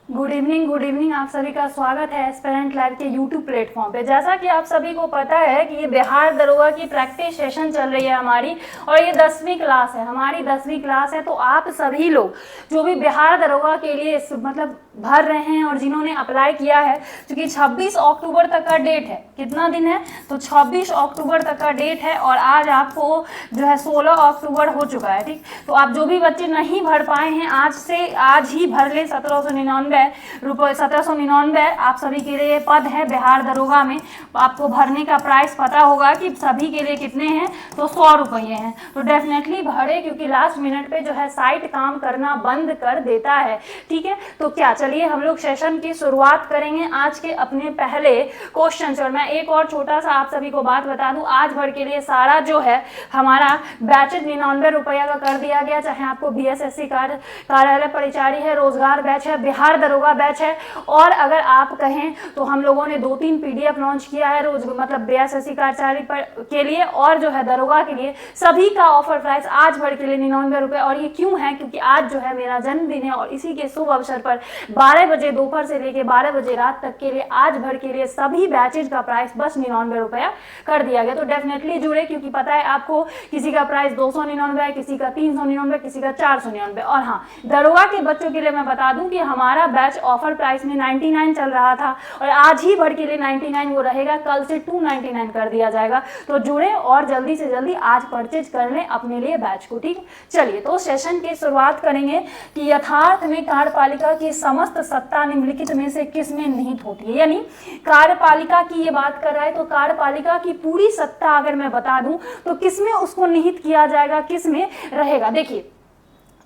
Good evening आप सभी का स्वागत है एस्पिरेंट लैब के यूट्यूब प्लेटफॉर्म पे। जैसा कि आप सभी को पता है कि ये बिहार दरोगा की प्रैक्टिस सेशन चल रही है हमारी, और ये 10वीं क्लास है, हमारी 10वीं क्लास है। तो आप सभी लोग जो भी बिहार दरोगा के लिए मतलब भर रहे हैं और जिन्होंने अप्लाई किया है, क्योंकि 26 अक्टूबर तक का डेट है, कितना दिन है तो 26 अक्टूबर तक का डेट है, और आज आपको जो है 16 अक्टूबर हो चुका है। ठीक, तो आप जो भी बच्चे नहीं भर पाए हैं आज ही भर ले। 1799 आप सभी के लिए पद है बिहार दरोगा में। आपको भरने का प्राइस पता होगा कि सभी के लिए कितने हैं, तो 100 रुपये हैं। तो डेफिनेटली भरे, क्योंकि लास्ट मिनट पे जो है साइट काम करना बंद कर देता है। ठीक है, तो क्या, चलिए हम लोग सेशन की शुरुआत करेंगे आज के अपने पहले क्वेश्चन से। और मैं एक और छोटा सा आप सभी को बात बता दूं, आज भर के लिए सारा जो है हमारा बैचेज 99 रुपया का कर दिया गया। चाहे आपको बीएसएससी कार्यालय परिचारी है, रोजगार बैच है, बिहार दरोगा बैच है, और अगर आप कहें तो हम लोगों ने 2-3 पीडीएफ लॉन्च किया है मतलब बीएसएससी कार्यालय के लिए और जो है दरोगा के लिए। सभी का ऑफर प्राइस आज भर के लिए 99 रुपये। और ये क्यों है, क्योंकि आज जो है मेरा जन्मदिन है, और इसी के शुभ अवसर पर 12 बजे दोपहर से लेकर 12 बजे रात तक के लिए आज भर के लिए सभी बैचेज का प्राइस बस 99 रुपया कर दिया गया। तो डेफिनेटली जुड़े, क्योंकि पता है आपको किसी का प्राइस 299 है, किसी का 399, किसी का 499। और हाँ, दरोगा के बच्चों के लिए मैं बता दूं कि हमारा बैच ऑफर प्राइस में 99 चल रहा था, और आज ही भर के लिए 99 वो रहेगा, कल से 299 कर दिया जाएगा। तो जुड़े और जल्दी से जल्दी आज परचेज कर लें अपने लिए बैच को। ठीक, चलिए तो सेशन की शुरुआत करेंगे कि यथार्थ में कार्यपालिका की समस्त सत्ता निम्नलिखित में से किस में निहित होती है। यानी कार्यपालिका की ये बात कर रहा है, तो कार्यपालिका की पूरी सत्ता अगर मैं बता दूं तो किस में उसको निहित किया जाएगा, किस में रहेगा। देखिए,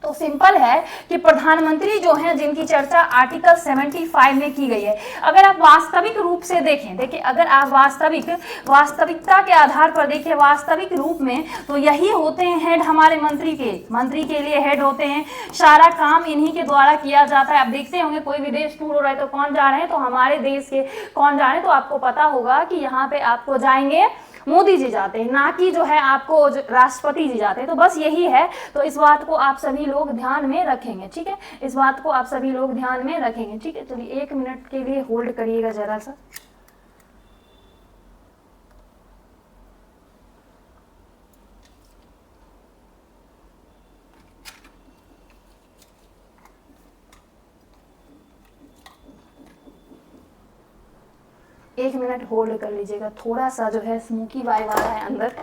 तो सिंपल है कि प्रधानमंत्री जो हैं, जिनकी चर्चा आर्टिकल 75 में की गई है, अगर आप वास्तविक रूप से देखिए अगर आप वास्तविकता के आधार पर देखें, वास्तविक रूप में तो यही होते हैं हेड हमारे मंत्री के लिए हेड होते हैं। सारा काम इन्हीं के द्वारा किया जाता है। आप देखते होंगे कोई विदेश टूर हो रहा है तो कौन जा रहे हैं, तो हमारे देश के कौन जा रहे हैं, तो आपको पता होगा कि यहाँ पे आपको जाएंगे मोदी जी जाते हैं, ना कि जो है आपको राष्ट्रपति जी जाते हैं। तो बस यही है, तो इस बात को आप सभी लोग ध्यान में रखेंगे। ठीक है, इस बात को आप सभी लोग ध्यान में रखेंगे। ठीक है, चलिए 1 मिनट के लिए होल्ड करिएगा जरा सा। एक मिनट होल्ड कर लीजिएगा, थोड़ा सा जो है स्मोकी वाइब आ रहा है अंदर।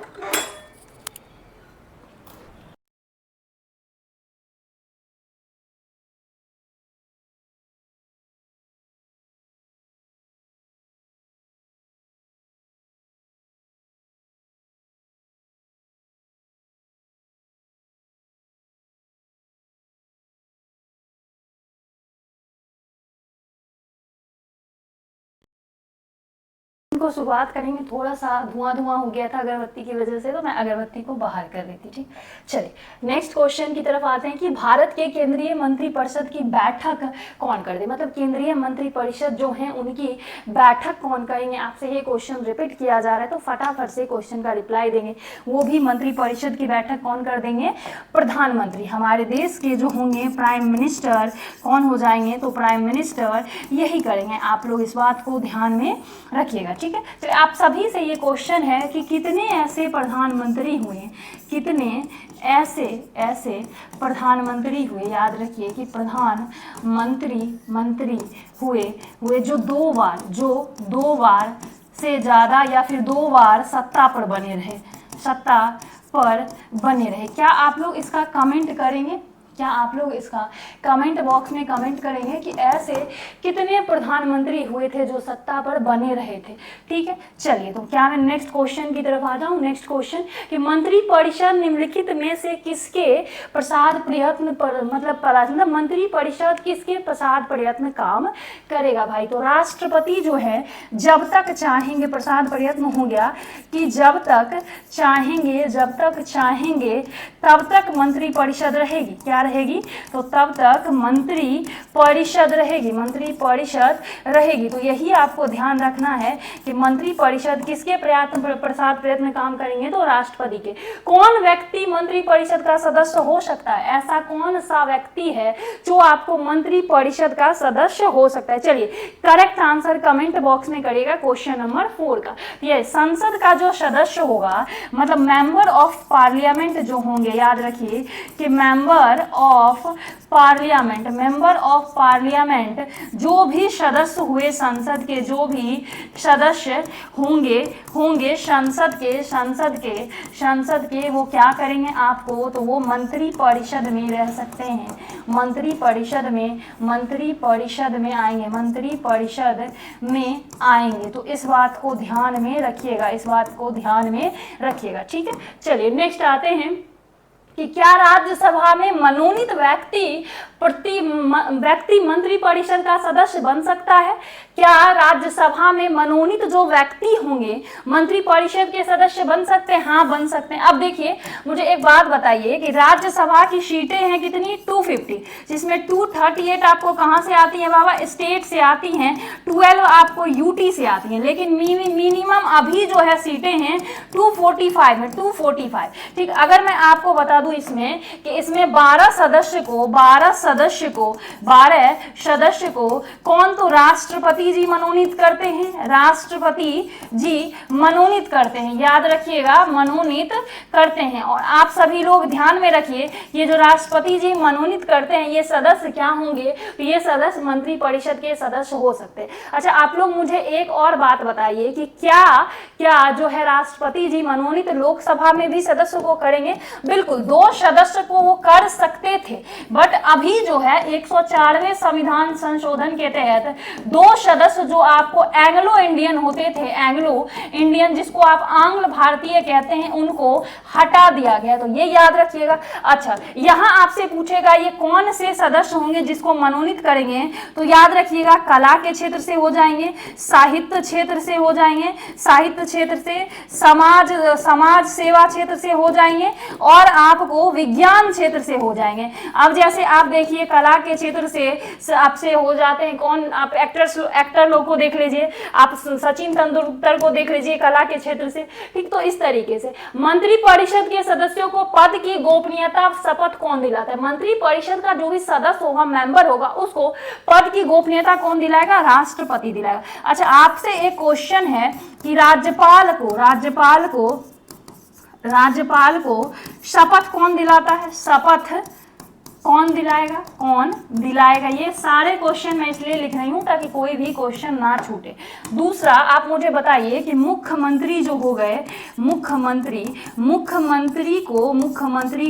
को शुरुआत करेंगे। थोड़ा सा धुआं हो गया था अगरबत्ती की वजह से, तो मैं अगरबत्ती को बाहर कर रही थी। ठीक, चलिए नेक्स्ट क्वेश्चन की तरफ आते हैं कि भारत के केंद्रीय मंत्रिपरिषद की बैठक कौन कर दे, मतलब केंद्रीय मंत्रिपरिषद जो है उनकी बैठक कौन करेंगे। आपसे ये क्वेश्चन रिपीट किया जा रहा है, तो फटाफट से क्वेश्चन का रिप्लाई देंगे। वो भी मंत्रिपरिषद की बैठक कौन कर देंगे, प्रधानमंत्री, हमारे देश के जो होंगे प्राइम मिनिस्टर कौन हो जाएंगे, तो प्राइम मिनिस्टर यही करेंगे। आप लोग इस बात को ध्यान में रखिएगा। ठीक है, तो आप सभी से ये क्वेश्चन है कि कितने ऐसे प्रधानमंत्री हुए, कितने ऐसे प्रधानमंत्री हुए। याद रखिए कि मंत्री हुए जो दो बार से ज़्यादा या फिर 2 बार सत्ता पर बने रहे। क्या आप लोग इसका कमेंट करेंगे, क्या आप लोग इसका कमेंट बॉक्स में कमेंट करेंगे कि ऐसे कितने प्रधानमंत्री हुए थे जो सत्ता पर बने रहे थे। ठीक है, चलिए तो क्या मैं नेक्स्ट क्वेश्चन की तरफ आ जाऊं। नेक्स्ट क्वेश्चन कि मंत्रिपरिषद निम्नलिखित में से किसके प्रसाद प्रयत्न पर मतलब मंत्रिपरिषद किसके प्रसाद प्रयत्न काम करेगा भाई, तो राष्ट्रपति जो है जब तक चाहेंगे, प्रसाद प्रयत्न हो गया कि जब तक चाहेंगे तब तक मंत्रिपरिषद रहेगी। क्या रहेगी? तो तब तक मंत्री परिषद रहेगी, मंत्री परिषद रहेगी। तो यही आपको ध्यान रखना है कि मंत्री परिषद किसके प्रयत्न काम करेंगे? तो राष्ट्रपति के। कौन व्यक्ति मंत्री परिषद का सदस्य हो सकता है? ऐसा कौन सा व्यक्ति है जो आपको मंत्री परिषद का सदस्य हो सकता है? चलिए करेक्ट आंसर कमेंट बॉक्स में करिएगा क्वेश्चन नंबर 4 का। ये संसद का जो सदस्य होगा, मतलब मेंबर ऑफ पार्लियामेंट जो होंगे, याद रखिए कि मेंबर ऑफ पार्लियामेंट जो भी सदस्य हुए संसद के, जो भी सदस्य होंगे संसद के वो क्या करेंगे आपको? तो वो मंत्री परिषद में रह सकते हैं, मंत्री परिषद में आएंगे। तो इस बात को ध्यान में रखिएगा, ठीक है। चलिए नेक्स्ट आते हैं कि क्या राज्यसभा में मनोनीत व्यक्ति मंत्री परिषद का सदस्य बन सकता है? क्या राज्यसभा में मनोनीत जो व्यक्ति होंगे मंत्री परिषद के सदस्य बन सकते हैं? हाँ, बन सकते हैं। अब देखिए मुझे एक बात बताइए कि राज्यसभा की सीटें हैं कितनी? 250, जिसमें 238 आपको कहाँ से आती है बाबा? स्टेट से आती हैं, 12 आपको यूटी से आती हैं, लेकिन मिनिमम अभी जो है सीटें हैं 245 है, 245। ठीक, अगर मैं आपको बता दूं इसमें कि इसमें 12 सदस्य को कौन? तो राष्ट्रपति जी मनोनीत करते हैं, राष्ट्रपति जी मनोनीत करते हैं, याद रखिएगा, मनोनीत करते हैं। और आप सभी लोग ध्यान में रखिए, ये जो राष्ट्रपति जी मनोनीत करते हैं ये सदस्य क्या होंगे? तो ये सदस्य मंत्री परिषद के सदस्य हो सकते हैं। अच्छा, आप लोग मुझे एक और बात बताइए कि क्या जो है राष्ट्रपति जी मनोनीत लोकसभा में भी सदस्य को करेंगे? बिल्कुल, 2 सदस्य को वो कर सकते थे, बट अभी जो है 104वें संविधान संशोधन के तहत 2 सदस्य जो आपको एंग्लो इंडियन होते थे, एंग्लो इंडियन जिसको आप आंग्ल भारतीय कहते हैं, उनको हटा दिया गया। तो ये याद रखिएगा। अच्छा, यहाँ आपसे पूछेगा ये कौन से सदस्य होंगे जिसको मनोनीत करेंगे? तो याद रखिएगा कला के क्षेत्र से हो जाएंगे, साहित्य क्षेत्र से हो जाएंगे, साहित्य क्षेत्र से, समाज सेवा क्षेत्र से हो जाएंगे, और आपको विज्ञान क्षेत्र से हो जाएंगे। अब जैसे आप देखिए कला के क्षेत्र से आपसे हो जाते हैं कौन? आप एक्टर लोग को देख लीजिए, आप सचिन तेंदुलकर को देख लीजिए कला के क्षेत्र से। ठीक, तो इस तरीके से मंत्री परिषद के सदस्यों को पद की गोपनीयता शपथ कौन दिलाता है? मंत्री परिषद का जो भी सदस्य होगा, मेंबर होगा, उसको पद की गोपनीयता कौन दिलाएगा? राष्ट्रपति दिलाएगा। अच्छा, आपसे एक क्वेश्चन है कि राज्यपाल को शपथ कौन दिलाता है? शपथ कौन दिलाएगा? ये सारे क्वेश्चन मैं इसलिए लिख रही हूं ताकि कोई भी क्वेश्चन ना छूटे। दूसरा, आप मुझे बताइए कि मुख्यमंत्री जो हो गए, मुख्यमंत्री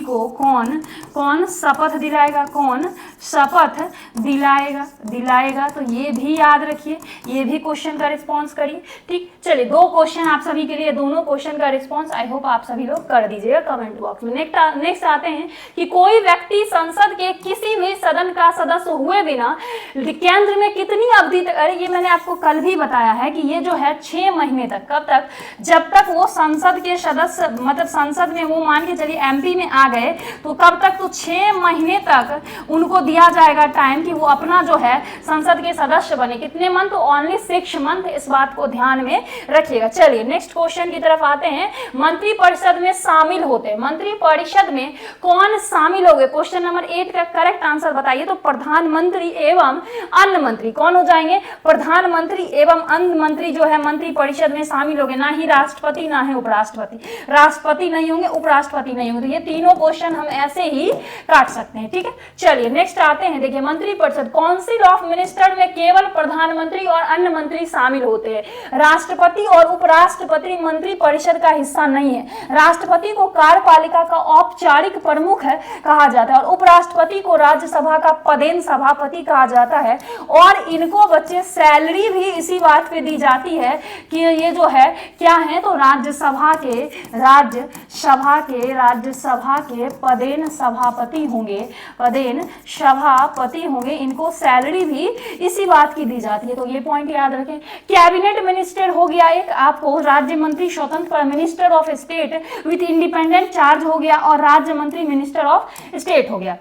को कौन शपथ दिलाएगा? कौन शपथ दिलाएगा? तो ये भी याद रखिए, ये भी क्वेश्चन का रिस्पॉन्स करिए। ठीक, चलिए 2 क्वेश्चन आप सभी के लिए, दोनों क्वेश्चन का रिस्पॉन्स आई होप आप सभी लोग कर दीजिएगा कमेंट बॉक्स में। नेक्स्ट आते हैं कि कोई व्यक्ति संसद के किसी भी सदन का सदस्य हुए बिना केंद्र में कितनी अवधि तक? अरे ये मैंने आपको कल भी बताया है कि ये जो है 6 महीने तक। कब तक? जब तक वो संसद के सदस्य, मतलब संसद में वो मान के चलिए एमपी में आ गए, तो कब तक? तो 6 महीने तक उनको दिया जाएगा टाइम कि वो अपना जो है संसद के सदस्य बने। कितने मंथ? तो ओनली 6 मंथ। इस बात को ध्यान में रखिएगा। चलिए नेक्स्ट क्वेश्चन की तरफ आते हैं। मंत्री परिषद में शामिल होते हैं, मंत्री परिषद में कौन शामिल हो गए? क्वेश्चन नंबर 8 का करेक्ट आंसर बताइए। तो प्रधानमंत्री एवं अन्य मंत्री कौन हो जाएंगे? प्रधानमंत्री एवं अन्य मंत्री जो है मंत्री परिषद में शामिल होंगे, ना ही राष्ट्रपति ना ही उपराष्ट्रपति। राष्ट्रपति नहीं होंगे, उपराष्ट्रपति नहीं होंगे। तो ये तीनों क्वेश्चन हम ऐसे ही काट सकते हैं। ठीक है, चलिए नेक्स्ट आते हैं। देखिए मंत्री परिषद, काउंसिल ऑफ मिनिस्टर में केवल प्रधानमंत्री और अन्य मंत्री शामिल होते हैं। राष्ट्रपति और उपराष्ट्रपति मंत्री परिषद का हिस्सा नहीं है। राष्ट्रपति को कार्यपालिका का औपचारिक प्रमुख कहा जाता है और उपराष्ट्रपति को राज्यसभा का पदेन सभापति कहा जाता है। और इनको बच्चे सैलरी भी इसी बात पे दी जाती है कि ये जो है क्या है? तो राज्यसभा के पदेन सभापति होंगे, इनको सैलरी भी इसी बात की दी जाती है। तो ये पॉइंट याद रखें। कैबिनेट मिनिस्टर हो गया एक आपको, राज्य मंत्री स्वतंत्र minister of state with independent charge हो गया, और राज्य मंत्री मिनिस्टर ऑफ स्टेट हो गया।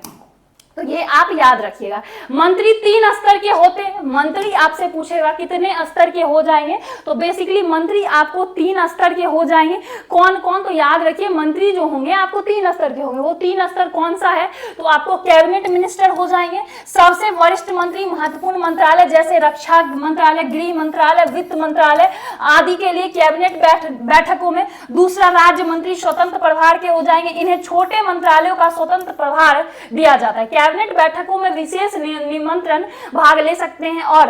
तो ये आप याद रखिएगा। मंत्री 3 स्तर के होते हैं। मंत्री आपसे पूछेगा कितने स्तर के हो जाएंगे, तो बेसिकली मंत्री आपको 3 स्तर के हो जाएंगे। कौन कौन, तो याद रखिए मंत्री जो होंगे आपको 3 स्तर के होंगे। वो 3 स्तर कौन सा है, तो आपको कैबिनेट मिनिस्टर हो जाएंगे, सबसे वरिष्ठ मंत्री महत्वपूर्ण मंत्रालय जैसे रक्षा मंत्रालय, गृह मंत्रालय, वित्त मंत्रालय आदि के लिए कैबिनेट बैठकों में। दूसरा, राज्य मंत्री स्वतंत्र प्रभार के हो जाएंगे। इन्हें छोटे मंत्रालयों का स्वतंत्र प्रभार दिया जाता है। कैबिनेट बैठकों में विशेष निमंत्रण भाग ले सकते हैं और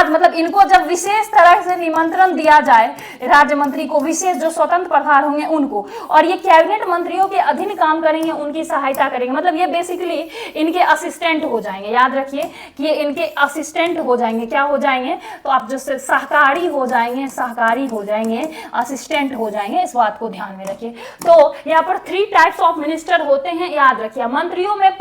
मतलब इनको जब विशेष तरह से निमंत्रण दिया जाए राज्य मंत्री को, विशेष जो स्वतंत्र प्रभार होंगे उनको, और ये कैबिनेट मंत्रियों के अधीन काम करेंगे, उनकी सहायता करेंगे। मतलब ये बेसिकली इनके असिस्टेंट हो जाएंगे। याद रखिए कि ये इनके असिस्टेंट हो जाएंगे। क्या हो जाएंगे, तो आप जो सहकारी हो जाएंगे, सहकारी हो जाएंगे, असिस्टेंट हो जाएंगे, इस बात को ध्यान में रखिए। तो यहाँ पर 3 टाइप्स ऑफ मिनिस्टर होते हैं, याद रखिए। मंत्रियों में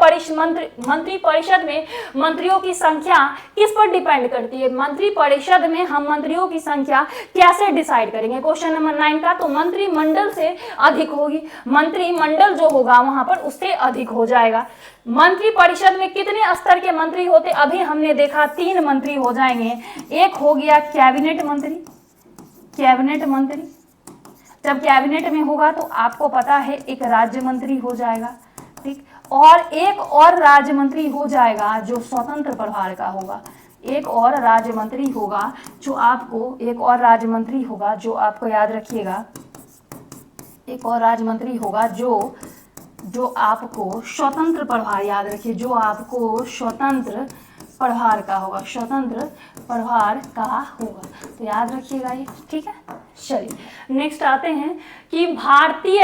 मंत्री परिषद में मंत्रियों की संख्या किस पर डिपेंड करती है, मंत्री परिषद में हम मंत्रियों की संख्या कैसे डिसाइड करेंगे। क्वेश्चन नंबर 9 का, तो मंत्रिमंडल से अधिक होगी। मंत्रिमंडल जो होगा वहां पर उससे अधिक हो जाएगा। मंत्री परिषद में कितने स्तर के मंत्री होते, अभी हमने देखा 3 मंत्री हो जाएंगे। एक हो गया कैबिनेट मंत्री, कैबिनेट मंत्री जब कैबिनेट में होगा तो आपको पता है एक राज्य मंत्री हो जाएगा, ठीक, और एक और राज्य मंत्री हो जाएगा जो स्वतंत्र प्रभार का होगा। एक और राज्य मंत्री होगा जो आपको, एक और राज्य मंत्री होगा जो आपको याद रखिएगा, एक और राज्य मंत्री होगा जो आपको स्वतंत्र प्रभार, याद रखिए, जो आपको स्वतंत्र प्रभार का होगा, स्वतंत्र प्रभार का होगा। तो याद रखिएगा ये, ठीक है। चलिए नेक्स्ट आते हैं कि भारतीय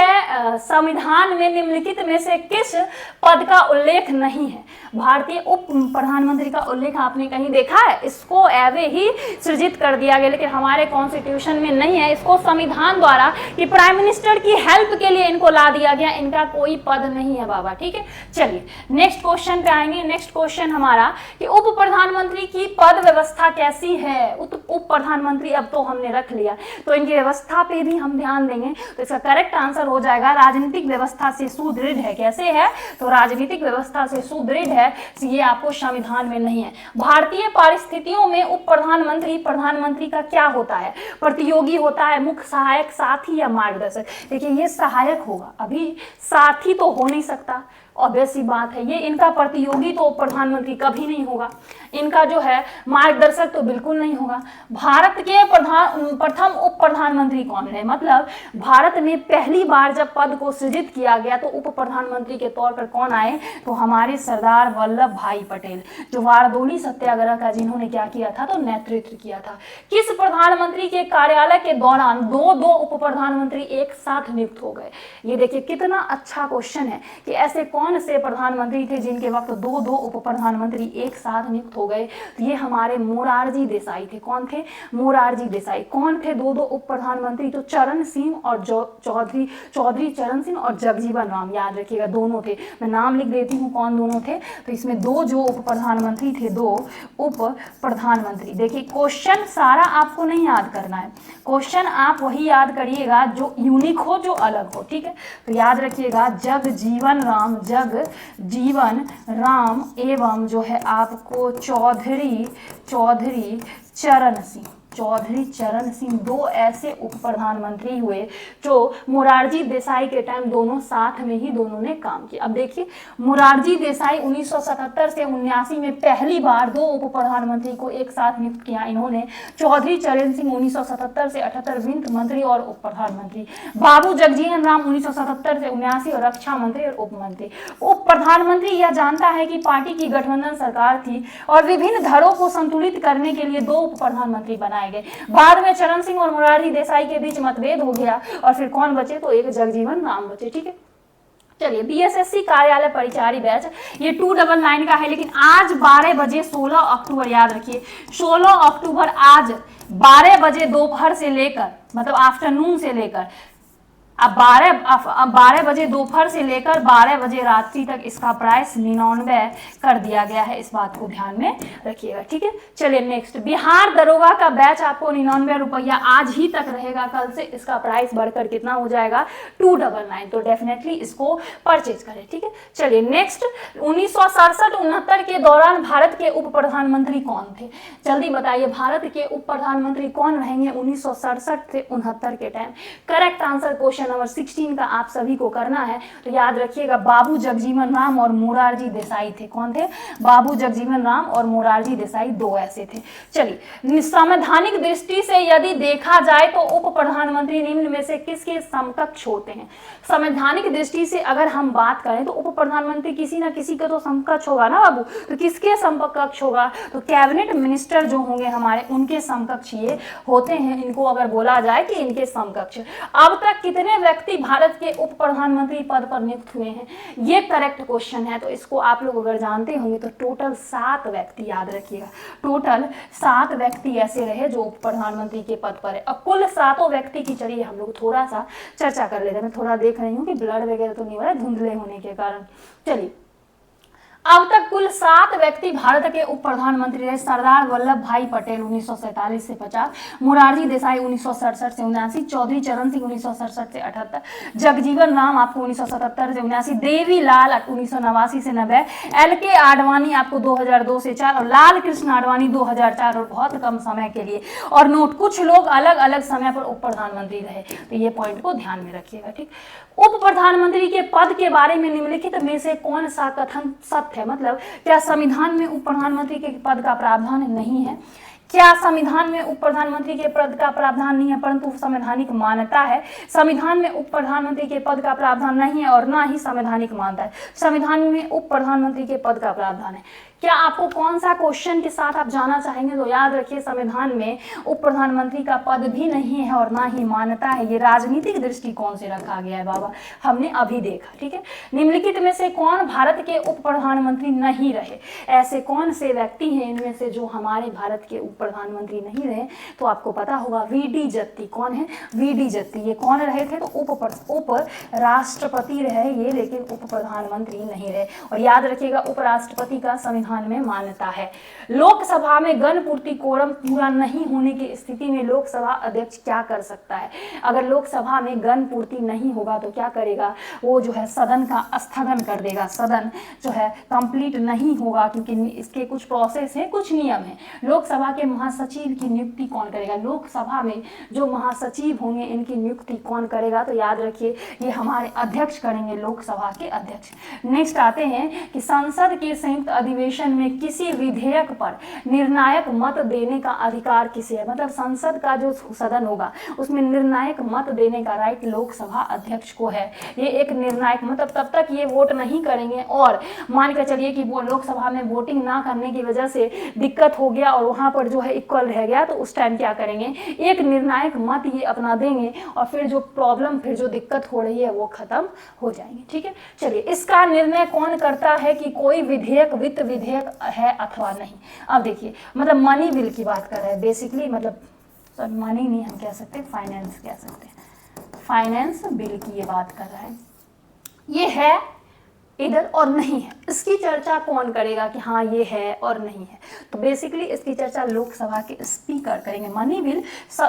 संविधान में निम्नलिखित में से किस पद का उल्लेख नहीं है। भारतीय उप प्रधानमंत्री का उल्लेख आपने कहीं देखा है? इसको एवे ही सृजित कर दिया गया, लेकिन हमारे कॉन्स्टिट्यूशन में नहीं है। इसको संविधान द्वारा कि प्राइम मिनिस्टर की हेल्प के लिए इनको ला दिया गया, इनका कोई पद नहीं है बाबा, ठीक है। चलिए नेक्स्ट क्वेश्चन पे आएंगे। नेक्स्ट क्वेश्चन हमारा कि उप प्रधानमंत्री की पद व्यवस्था कैसी है। उप प्रधानमंत्री अब तो हमने रख लिया, तो इनकी व्यवस्था पे भी हम ध्यान देंगे। तो इसका करेक्ट आंसर हो जाएगा राजनीतिक व्यवस्था से सुदृढ़ है। कैसे है, तो राजनीतिक व्यवस्था से सुदृढ़ है, ये आपको संविधान में नहीं है। भारतीय परिस्थितियों में उप प्रधानमंत्री का क्या होता है, प्रतियोगी होता है, मुख्य सहायक, साथी या मार्गदर्शक। देखिए ये सहायक होगा, अभी साथी तो हो नहीं सकता, ऑब्वियस सी बात है। ये इनका प्रतियोगी तो प्रधानमंत्री कभी नहीं होगा, इनका जो है मार्गदर्शक तो बिल्कुल नहीं होगा। भारत के प्रथम उप प्रधानमंत्री कौन है, मतलब भारत में पहली बार जब पद को सृजित किया गया तो उप प्रधानमंत्री के तौर पर कौन आए, तो हमारे सरदार वल्लभ भाई पटेल, जो बारडोली सत्याग्रह का जिन्होंने क्या किया था, तो नेतृत्व किया था। किस प्रधानमंत्री के कार्यालय के दौरान दो उप प्रधानमंत्री एक साथ नियुक्त हो गए। ये देखिए कितना अच्छा क्वेश्चन है कि ऐसे कौन से प्रधानमंत्री थे जिनके वक्त दो उप प्रधानमंत्री एक साथ नियुक्त हो गए। तो ये हमारे मोरारजी देसाई थे। कौन थे, मोरारजी देसाई। कौन थे दो उप प्रधानमंत्री, तो चरण सिंह और चौधरी चरण सिंह और जगजीवन राम, याद रखिएगा दोनों थे। मैं नाम लिख देती हूँ कौन दोनों थे। तो इसमें दो जो उप प्रधानमंत्री थे, दो उप प्रधानमंत्री। देखिए क्वेश्चन सारा आपको नहीं याद करना है, क्वेश्चन आप वही याद करिएगा जो यूनिक हो, जो अलग हो, ठीक है। तो याद रखिएगा जगजीवन राम एवं जो है आपको चौधरी चरण सिंह, दो ऐसे उप प्रधानमंत्री हुए जो मोरारजी देसाई के टाइम दोनों साथ में ही दोनों ने काम किया। अब देखिए मोरारजी देसाई 1977 से 79 में पहली बार दो उप प्रधानमंत्री को एक साथ नियुक्त किया इन्होंने। चौधरी चरण सिंह 1977 से 78 वित्त मंत्री और उप प्रधानमंत्री। बाबू जगजीवन राम 1977 से 79 और रक्षा मंत्री और उप मंत्री। उप प्रधानमंत्री यह जानता है कि पार्टी की गठबंधन सरकार थी और विभिन्न धड़ों को संतुलित करने के लिए दो उप प्रधानमंत्री बनाए गए। बाद में चरण सिंह और मोरारजी देसाई के बीच मतभेद हो गया और फिर कौन बचे, तो एक जगजीवन राम बचे, ठीक है। चलिए बीएसएससी कार्यालय परिचारी बैच, ये 299 का है, लेकिन आज 12 बजे 16 अक्टूबर, याद रखिए 16 अक्टूबर आज 12 बजे दोपहर से लेकर, मतलब आफ्टरनून से लेकर अब 12 बजे दोपहर से लेकर 12 बजे रात्रि तक इसका प्राइस 99 कर दिया गया है, इस बात को ध्यान में रखिएगा, ठीक है। चलिए नेक्स्ट, बिहार दरोगा का बैच आपको 99 रुपया आज ही तक रहेगा, कल से इसका प्राइस बढ़कर कितना हो जाएगा 299, तो डेफिनेटली इसको परचेज करें, ठीक है। चलिए नेक्स्ट, 1967-69 के दौरान भारत के उप प्रधानमंत्री कौन थे? जल्दी बताइए, भारत के उप प्रधानमंत्री कौन रहेंगे 1967 से 69 के time? Correct answer question number 16 का आप सभी को करना है, तो याद रखिएगा बाबू जगजीवन राम और मोरारजी देसाई थे। कौन थे? बाबू जगजीवन राम और मोरारजी देसाई, दो ऐसे थे। चलिए, संवैधानिक दृष्टि से यदि देखा जाए तो उप प्रधानमंत्री निम्न में से किसके समकक्ष होते हैं? संवैधानिक दृष्टि से अगर हम बात करें तो उप प्रधानमंत्री किसी ना किसी का तो समकक्ष होगा ना बाबू, तो किसके समकक्ष होगा? तो कैबिनेट मिनिस्टर जो होंगे हमारे, उनके समकक्ष ये होते हैं, इनको अगर बोला जाए कि इनके समकक्ष। अब तक कितने व्यक्ति भारत के उप प्रधानमंत्री पद पर नियुक्त हुए हैं, ये करेक्ट क्वेश्चन है, तो इसको आप लोग अगर जानते होंगे तो टोटल 7 व्यक्ति, याद रखिएगा टोटल 7 व्यक्ति ऐसे रहे जो उप प्रधानमंत्री के पद पर है। अब कुल 7 व्यक्ति की चलिए हम लोग थोड़ा सा चर्चा कर लेते हैं। मैं थोड़ा देख रही हूँ कि ब्लड वगैरह तो नहीं हो रहा है धुंधले होने के कारण। चलिए, अब तक कुल 7 व्यक्ति भारत के उप प्रधानमंत्री रहे। सरदार वल्लभ भाई पटेल 1947 से 50, मोरारजी देसाई 1967 से 79, चौधरी चरण सिंह 1967 से 78, जगजीवन राम आपको 1977 से 79, देवीलाल 1989 से 90, LK आडवाणी आपको 2002 से 4 और लाल कृष्ण आडवाणी 2004 और बहुत कम समय के लिए। और नोट, कुछ लोग अलग अलग समय पर उप प्रधानमंत्री रहे, तो ये पॉइंट को ध्यान में रखिएगा, ठीक। उप प्रधानमंत्री के पद के बारे में निम्नलिखित में से कौन सा कथन सत्य है? मतलब क्या संविधान में उप प्रधानमंत्री के पद का प्रावधान नहीं है? क्या संविधान में उप प्रधानमंत्री के पद का प्रावधान नहीं है परंतु संवैधानिक मान्यता है? संविधान में उप प्रधानमंत्री के पद का प्रावधान नहीं है और ना ही संवैधानिक मान्यता है। संविधान में उप प्रधानमंत्री के पद का प्रावधान है। क्या आपको कौन सा क्वेश्चन के साथ आप जाना चाहेंगे? तो याद रखिए, संविधान में उप प्रधानमंत्री का पद भी नहीं है और ना ही मान्यता है। ये राजनीतिक दृष्टिकोण से रखा गया है बाबा, हमने अभी देखा, ठीक है। निम्नलिखित में से कौन भारत के उप प्रधानमंत्री नहीं रहे? ऐसे कौन से व्यक्ति हैं इनमें से जो हमारे भारत के उप प्रधानमंत्री नहीं रहे? तो आपको पता होगा VD जत्ती। कौन है? VD जत्ती। ये कौन रहे थे? तो उप राष्ट्रपति रहे ये, लेकिन उप प्रधानमंत्री नहीं रहे। और याद रखिएगा, उपराष्ट्रपति का संविधान में मान्यता है। लोकसभा में गण पूर्ति कोरम पूरा नहीं होने की स्थिति में लोकसभा अध्यक्ष क्या कर सकता है? अगर लोकसभा में गण पूर्ति नहीं होगा तो क्या करेगा? वो जो है सदन का स्थगन कर देगा। सदन जो है कंप्लीट नहीं होगा, क्योंकि इसके कुछ प्रोसेस है, कुछ नियम है। लोकसभा के महासचिव की नियुक्ति कौन करेगा? लोकसभा में जो महासचिव होंगे इनकी नियुक्ति कौन करेगा? तो याद रखिए, ये हमारे अध्यक्ष करेंगे, लोकसभा के अध्यक्ष। नेक्स्ट आते हैं कि संसद के संयुक्त अधिवेशन में किसी विधेयक पर निर्णायक मत देने का अधिकार किसे है? मतलब संसद का जो सदन होगा उसमें निर्णायक मत देने का राइट लोकसभा अध्यक्ष को है। ये एक निर्णायक, मतलब तब तक ये वोट नहीं करेंगे और मान के चलिए कि वो लोकसभा में वोटिंग ना करने की वजह से दिक्कत हो गया और वहां पर जो है इक्वल रह गया, तो उस टाइम क्या करेंगे? एक निर्णायक मत ये अपना देंगे और फिर जो प्रॉब्लम, फिर जो दिक्कत हो रही है वो खत्म हो जाएंगे, ठीक है। चलिए, इसका निर्णय कौन करता है कि कोई विधेयक वित्त विधेयक है अथवा नहीं? अब देखिए, मतलब मनी बिल की बात कर रहे हैं बेसिकली, मतलब मनी नहीं हम कह सकते, फाइनेंस कह सकते हैं, फाइनेंस बिल की ये बात कर रहा है। ये है इधर और नहीं है, इसकी चर्चा कौन करेगा कि हाँ ये है और नहीं है? तो बेसिकली इसकी चर्चा लोकसभा के स्पीकर करेंगे। मनी बिल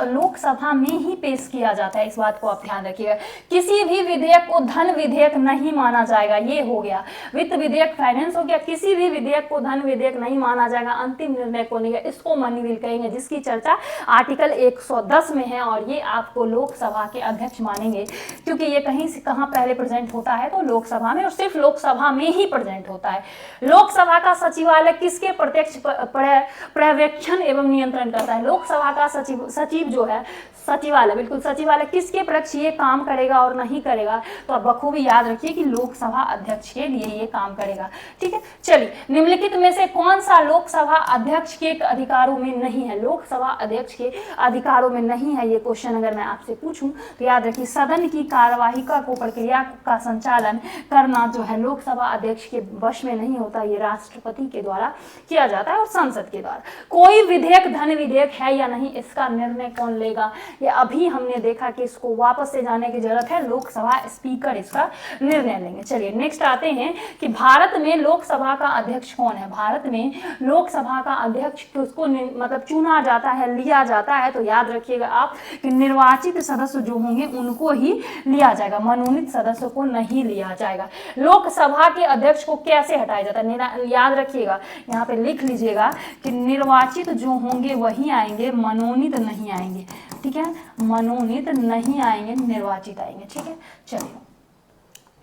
लोकसभा में ही पेश किया जाता है, इस बात को आप ध्यान रखिएगा। किसी भी विधेयक को धन विधेयक नहीं माना जाएगा, ये हो गया वित्त विधेयक, फाइनेंस हो गया। किसी भी विधेयक को धन विधेयक नहीं माना जाएगा, अंतिम निर्णय को नहीं, इसको मनी बिल कहेंगे, जिसकी चर्चा आर्टिकल 110 में है। और ये आपको लोकसभा के अध्यक्ष मानेंगे, क्योंकि ये कहीं से कहाँ पहले प्रेजेंट होता है? तो लोकसभा में, और सिर्फ लोकसभा में ही प्रेजेंट होता है। लोकसभा का सचिवालय किसके प्रत्यक्ष पर्यवेक्षण एवं नियंत्रण करता है? लोकसभा का सचिव जो है, सचिवालय, बिल्कुल सचिवालय किसके पक्ष ये काम करेगा और नहीं करेगा? तो आप बखूबी याद रखिए कि लोकसभा अध्यक्ष के लिए ये काम करेगा, ठीक है। चलिए, निम्नलिखित में से कौन सा लोकसभा अध्यक्ष के अधिकारों में नहीं है? लोकसभा अध्यक्ष के अधिकारों में नहीं है ये क्वेश्चन अगर मैं आपसे पूछूं तो याद रखिए, सदन की कार्यवाही को प्रक्रिया का संचालन करना जो है लोकसभा अध्यक्ष के वश में नहीं होता, ये राष्ट्रपति के द्वारा किया जाता है और संसद के द्वारा। कोई विधेयक धन विधेयक है या नहीं, इसका निर्णय कौन लेगा? ये अभी हमने देखा कि इसको वापस से जाने की जरूरत है, लोकसभा स्पीकर इसका निर्णय लेंगे। चलिए नेक्स्ट आते हैं कि भारत में लोकसभा का अध्यक्ष कौन है। भारत में लोकसभा का अध्यक्ष किसको मतलब चुना जाता है, लिया जाता है, तो याद रखिएगा आप कि निर्वाचित सदस्य जो होंगे उनको ही लिया जाएगा, मनोनीत सदस्यों को नहीं लिया जाएगा। लोकसभा के अध्यक्ष को कैसे हटाया जाता है, याद रखिएगा, यहाँ पे लिख लीजिएगा कि निर्वाचित जो होंगे वही आएंगे, मनोनीत नहीं आएंगे, ठीक है, मनोनीत नहीं आएंगे, निर्वाचित आएंगे, ठीक है। चलिए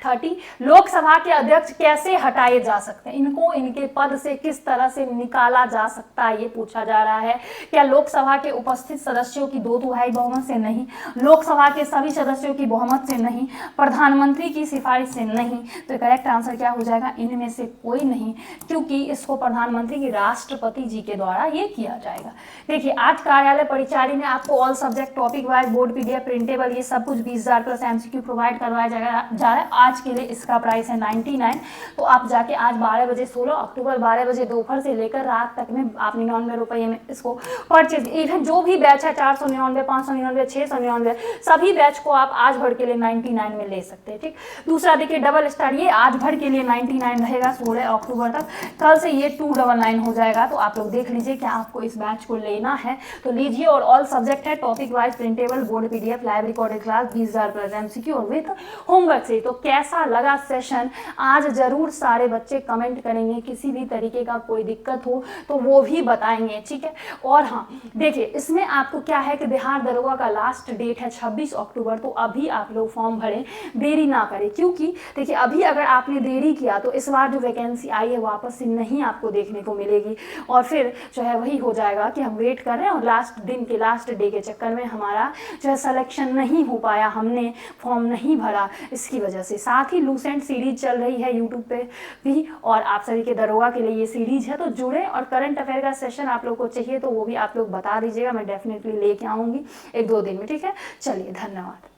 30 लोकसभा के अध्यक्ष कैसे हटाए जा सकते हैं, इनको इनके पद से किस तरह से निकाला जा सकता है, ये पूछा जा रहा है। क्या लोकसभा के उपस्थित सदस्यों की 2/3 बहुमत से नहीं, लोकसभा के सभी सदस्यों की बहुमत से नहीं, प्रधानमंत्री की सिफारिश से नहीं, तो करेक्ट आंसर क्या हो जाएगा, इनमें से कोई नहीं, क्योंकि इसको प्रधानमंत्री की राष्ट्रपति जी के द्वारा ये किया जाएगा। देखिए आज कार्यालय परिचारी में आपको all subject topic wise board PDF printable ये सब कुछ 20,000 प्लस MCQ प्रोवाइड करवाया जा रहा है। आज के लिए इसका प्राइस है 99। तो आप जाके आज 12 बजे 16 अक्टूबर 12 बजे दोपहर से लेकर रात तक में आप 99 रुपये में इसको परचेज, इवन जो भी बैच है 499, 599, 699 सभी बैच को आप आज भर के लिए 99 में ले सकते हैं, ठीक। दूसरा देखिए डबल स्टार, ये आज भर के लिए 99 रहेगा 16 अक्टूबर तक, कल से ये 299 हो जाएगा। तो आप लोग देख लीजिए क्या आपको इस बैच को लेना है तो लीजिए। और ऑल सब्जेक्ट है topic wise printable board PDF live recorded class 20,000 plus MCQ और विथ होमवर्क से। तो कैसा लगा सेशन आज जरूर सारे बच्चे कमेंट करेंगे, किसी भी तरीके का कोई दिक्कत हो तो वो भी बताएंगे, ठीक है। और हाँ देखिए इसमें आपको क्या है कि बिहार दरोगा का लास्ट डेट है 26 अक्टूबर, तो अभी आप लोग फॉर्म भरें, देरी ना करें, क्योंकि देखिए अभी अगर आपने देरी किया तो इस बार जो वैकेंसी आई है वापस से नहीं आपको देखने को मिलेगी और फिर जो है वही हो जाएगा कि हम वेट कर रहे हैं और लास्ट दिन के लास्ट डे के चक्कर में हमारा जो है सिलेक्शन नहीं हो पाया, हमने फॉर्म नहीं भरा, इसकी वजह से। साथ ही लूसेंट सीरीज चल रही है यूट्यूब पे भी और आप सभी के दरोगा के लिए ये सीरीज है, तो जुड़े। और करंट अफेयर का सेशन आप लोग को चाहिए तो वो भी आप लोग बता दीजिएगा, मैं डेफिनेटली लेके आऊँगी 1-2 दिन में, ठीक है। चलिए धन्यवाद।